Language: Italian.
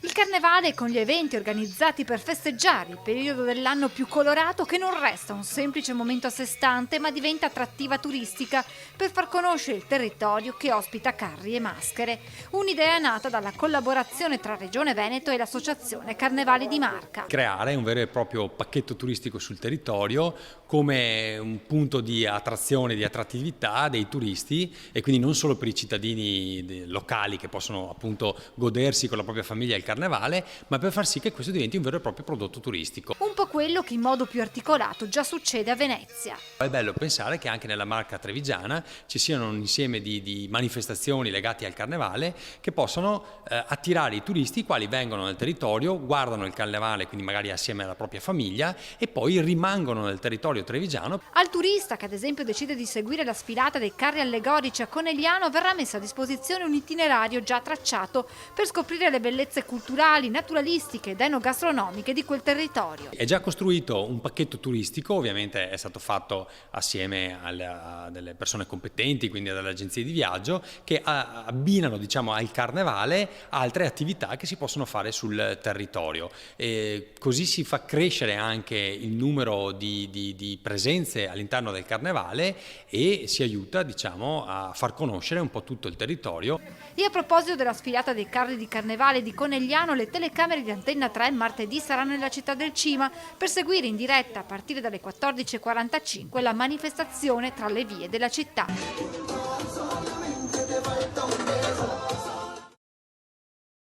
Il carnevale con gli eventi organizzati per festeggiare il periodo dell'anno più colorato che non resta un semplice momento a sé stante ma diventa attrattiva turistica per far conoscere il territorio che ospita carri e maschere. Un'idea nata dalla collaborazione tra Regione Veneto e l'Associazione Carnevali di Marca. Creare un vero e proprio pacchetto turistico sul territorio come un punto di attrazione, di attrattività dei turisti e quindi non solo per i cittadini locali che possono appunto godersi con la propria famiglia il carnevale, ma per far sì che questo diventi un vero e proprio prodotto turistico. Un po' quello che in modo più articolato già succede a Venezia. È bello pensare che anche nella Marca trevigiana ci siano un insieme di manifestazioni legate al carnevale che possono attirare i turisti i quali vengono nel territorio, guardano il carnevale quindi magari assieme alla propria famiglia e poi rimangono nel territorio trevigiano. Al turista che ad esempio decide di seguire la sfilata dei carri allegorici a Conegliano verrà messo a disposizione un itinerario già tracciato per scoprire le bellezze culturali, naturalistiche ed enogastronomiche di quel territorio. È già costruito un pacchetto turistico, ovviamente è stato fatto assieme a delle persone competenti, quindi alle agenzie di viaggio, che abbinano diciamo, al carnevale altre attività che si possono fare sul territorio. E così si fa crescere anche il numero di presenze all'interno del carnevale e si aiuta diciamo, a far conoscere un po' tutto il territorio. E a proposito della sfilata dei carri di carnevale di Conegliano, le telecamere di Antenna 3 martedì saranno nella città del Cima per seguire in diretta a partire dalle 14:45 la manifestazione tra le vie della città.